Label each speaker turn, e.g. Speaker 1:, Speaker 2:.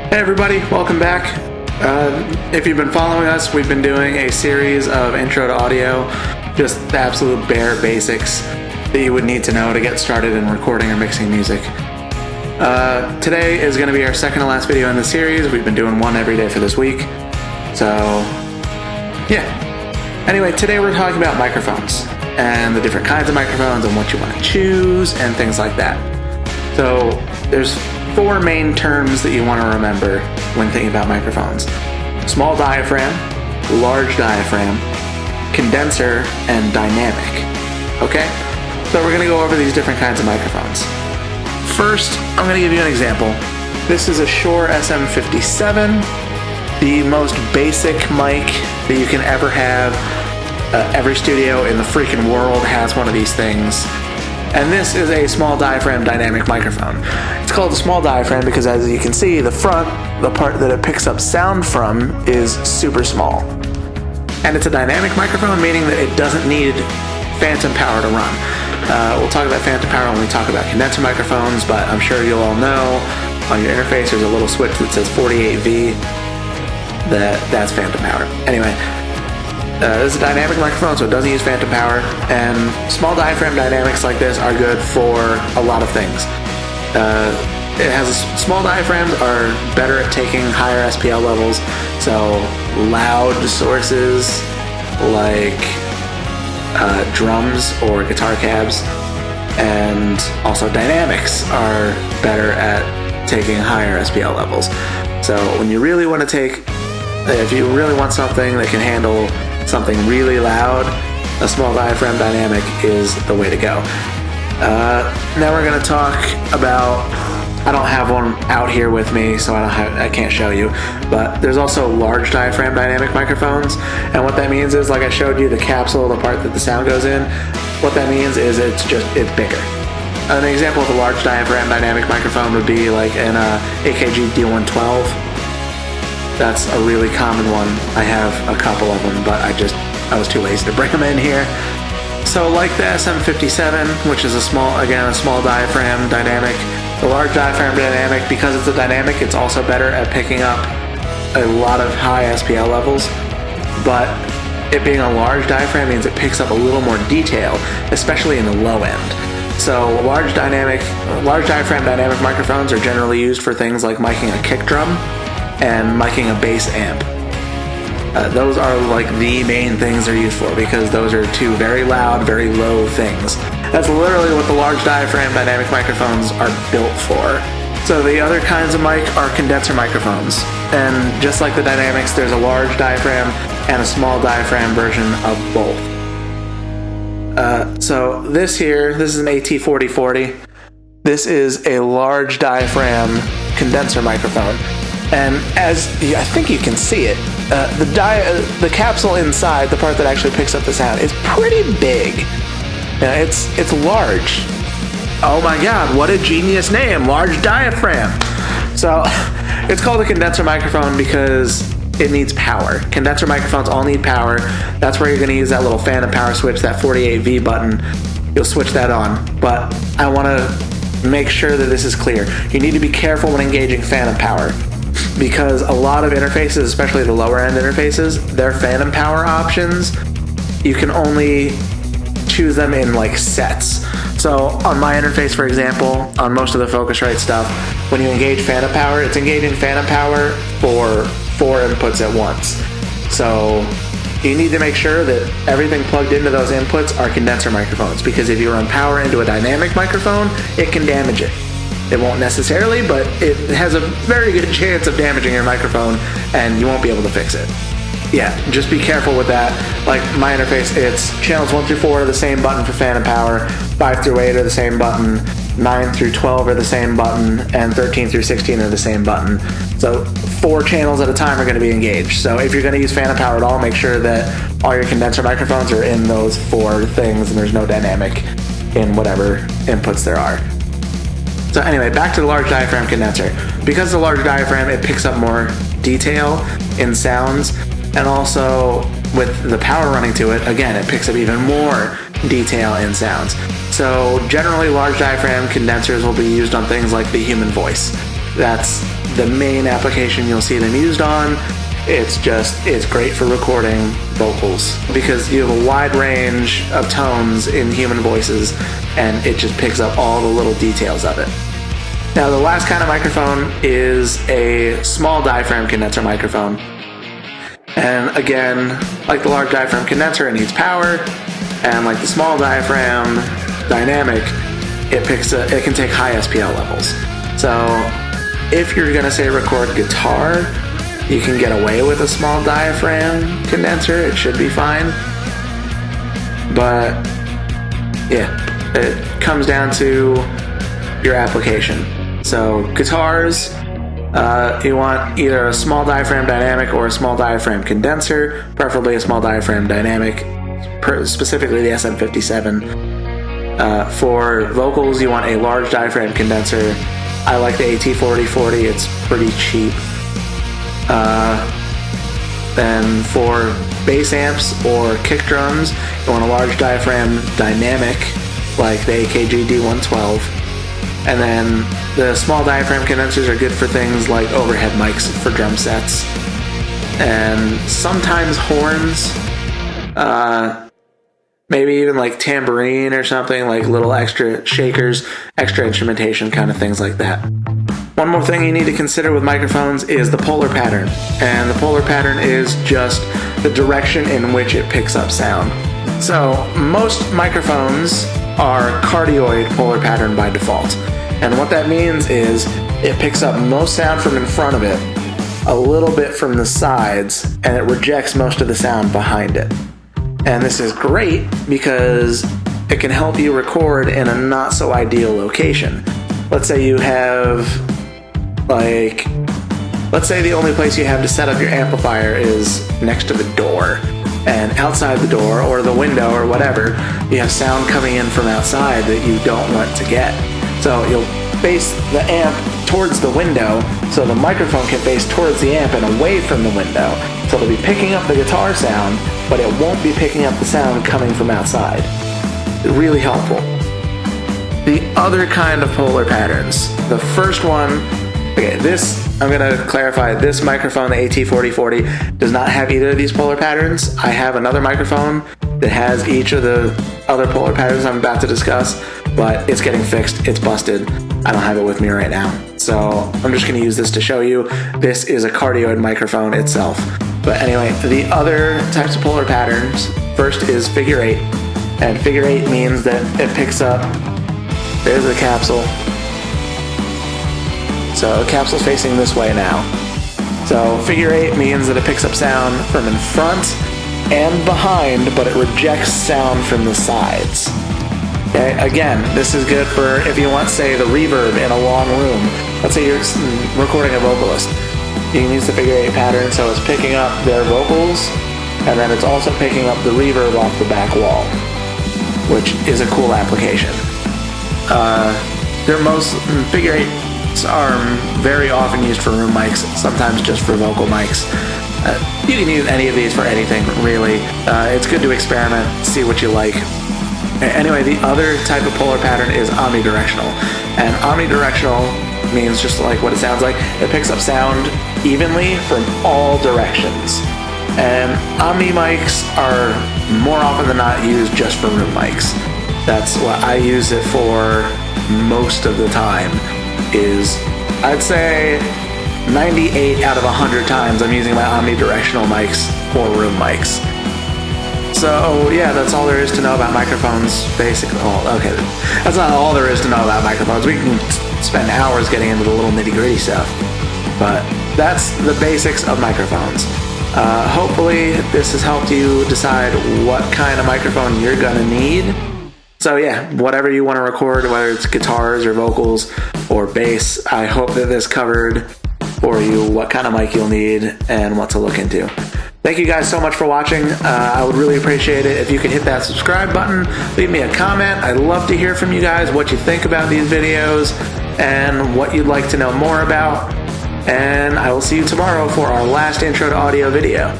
Speaker 1: Hey everybody, welcome back. If you've been following us, we've been doing a series of intro to audio, just the absolute bare basics that you would need to know to get started in recording or mixing music. Today is going to be our second to last video in the series. We've been doing one every day for this week. So, yeah. Anyway, today we're talking about microphones and the different kinds of microphones and what you want to choose and things like that. So, there's four main terms that you want to remember when thinking about microphones: small diaphragm, large diaphragm, condenser, and dynamic. Okay? So we're going to go over these different kinds of microphones. First, I'm going to give you an example. This is a Shure SM57, the most basic mic that you can ever have. Every studio in the freaking world has one of these things. And this is a small diaphragm dynamic microphone. It's called a small diaphragm because, as you can see, the front, the part that it picks up sound from, is super small. And it's a dynamic microphone, meaning that it doesn't need phantom power to run. We'll talk about phantom power when we talk about condenser microphones, but I'm sure you'll all know on your interface there's a little switch that says 48V. That's phantom power. Anyway. This is a dynamic microphone, so it doesn't use phantom power, and small diaphragm dynamics like this are good for a lot of things. Small diaphragms are better at taking higher SPL levels, so loud sources like drums or guitar cabs, and also dynamics are better at taking higher SPL levels. So when you really want to if you really want something that can handle something really loud, a small diaphragm dynamic is the way to go. Now we're going to talk about, I don't have one out here with me, so I can't show you, but there's also large diaphragm dynamic microphones, and what that means is, like I showed you the capsule, the part that the sound goes in, what that means is it's bigger. An example of a large diaphragm dynamic microphone would be like an AKG D112. That's a really common one. I have a couple of them, but I was too lazy to bring them in here. So like the SM57, which is a small diaphragm dynamic, the large diaphragm dynamic, because it's a dynamic, it's also better at picking up a lot of high SPL levels, but it being a large diaphragm means it picks up a little more detail, especially in the low end. So large diaphragm dynamic microphones are generally used for things like miking a kick drum and miking a bass amp. Those are like the main things they're used for, because those are two very loud, very low things. That's literally what the large diaphragm dynamic microphones are built for. So the other kinds of mic are condenser microphones. And just like the dynamics, there's a large diaphragm and a small diaphragm version of both. So this is an AT4040. This is a large diaphragm condenser microphone. And as I think you can see it, the capsule inside, the part that actually picks up the sound, is pretty big. It's large. Oh my god, what a genius name, large diaphragm. So it's called a condenser microphone because it needs power. Condenser microphones all need power. That's where you're going to use that little phantom power switch, that 48V button. You'll switch that on. But I want to make sure that this is clear. You need to be careful when engaging phantom power, because a lot of interfaces, especially the lower end interfaces, their phantom power options, you can only choose them in like sets. So on my interface, for example, on most of the Focusrite stuff, when you engage phantom power, it's engaging phantom power for 4 inputs at once. So you need to make sure that everything plugged into those inputs are condenser microphones, because if you run power into a dynamic microphone, it can damage it. It won't necessarily, but it has a very good chance of damaging your microphone, and you won't be able to fix it. Yeah, just be careful with that. Like my interface, it's channels 1 through 4 are the same button for phantom power, 5 through 8 are the same button, 9 through 12 are the same button, and 13 through 16 are the same button. So 4 channels at a time are going to be engaged. So if you're going to use phantom power at all, make sure that all your condenser microphones are in those 4 things, and there's no dynamic in whatever inputs there are. So anyway, back to the large diaphragm condenser. Because the large diaphragm, it picks up more detail in sounds, and also with the power running to it, again, it picks up even more detail in sounds. So generally large diaphragm condensers will be used on things like the human voice. That's the main application you'll see them used on. It's great for recording vocals because you have a wide range of tones in human voices, and it just picks up all the little details of it. Now, the last kind of microphone is a small diaphragm condenser microphone. And again, like the large diaphragm condenser, it needs power, and like the small diaphragm dynamic, it can take high SPL levels. So if you're gonna say record guitar, you can get away with a small diaphragm condenser. It should be fine. But yeah, it comes down to your application. So guitars, you want either a small diaphragm dynamic or a small diaphragm condenser, preferably a small diaphragm dynamic, specifically the SM57. For vocals, you want a large diaphragm condenser. I like the AT4040, it's pretty cheap. Then for bass amps or kick drums, you want a large diaphragm dynamic like the AKG D112. And then the small diaphragm condensers are good for things like overhead mics for drum sets. And sometimes horns, maybe even like tambourine or something, like little extra shakers, extra instrumentation kind of things like that. One more thing you need to consider with microphones is the polar pattern. And the polar pattern is just the direction in which it picks up sound. So most microphones are cardioid polar pattern by default. And what that means is it picks up most sound from in front of it, a little bit from the sides, and it rejects most of the sound behind it. And this is great because it can help you record in a not so ideal location. Let's say you have, let's say the only place you have to set up your amplifier is next to the door, and outside the door or the window or whatever, you have sound coming in from outside that you don't want to get. So you'll face the amp towards the window so the microphone can face towards the amp and away from the window. So it'll be picking up the guitar sound, but it won't be picking up the sound coming from outside. Really helpful. The other kind of polar patterns. The first one, okay, I'm gonna clarify, this microphone, the AT4040, does not have either of these polar patterns. I have another microphone that has each of the other polar patterns I'm about to discuss, but it's getting fixed, it's busted. I don't have it with me right now. So I'm just gonna use this to show you. This is a cardioid microphone itself. But anyway, the other types of polar patterns, first is figure 8. And figure 8 means that it picks up, there's the capsule. So the capsule's facing this way now. So figure 8 means that it picks up sound from in front and behind, but it rejects sound from the sides. Okay, again, this is good for if you want, say, the reverb in a long room. Let's say you're recording a vocalist. You can use the figure 8 pattern so it's picking up their vocals, and then it's also picking up the reverb off the back wall, which is a cool application. Figure 8s are very often used for room mics, sometimes just for vocal mics. You can use any of these for anything, really. It's good to experiment, see what you like. Anyway, the other type of polar pattern is omnidirectional. And omnidirectional means just like what it sounds like. It picks up sound evenly from all directions. And omni mics are more often than not used just for room mics. That's what I use it for most of the time. I'd say 98 out of 100 times I'm using my omnidirectional mics for room mics. So yeah, that's all there is to know about microphones, basically. Oh, okay, that's not all there is to know about microphones. We can spend hours getting into the little nitty-gritty stuff, but that's the basics of microphones. Hopefully this has helped you decide what kind of microphone you're gonna need. So yeah, whatever you want to record, whether it's guitars or vocals or bass, I hope that this covered for you what kind of mic you'll need and what to look into. Thank you guys so much for watching. I would really appreciate it if you could hit that subscribe button, leave me a comment. I'd love to hear from you guys what you think about these videos and what you'd like to know more about. And I will see you tomorrow for our last intro to audio video.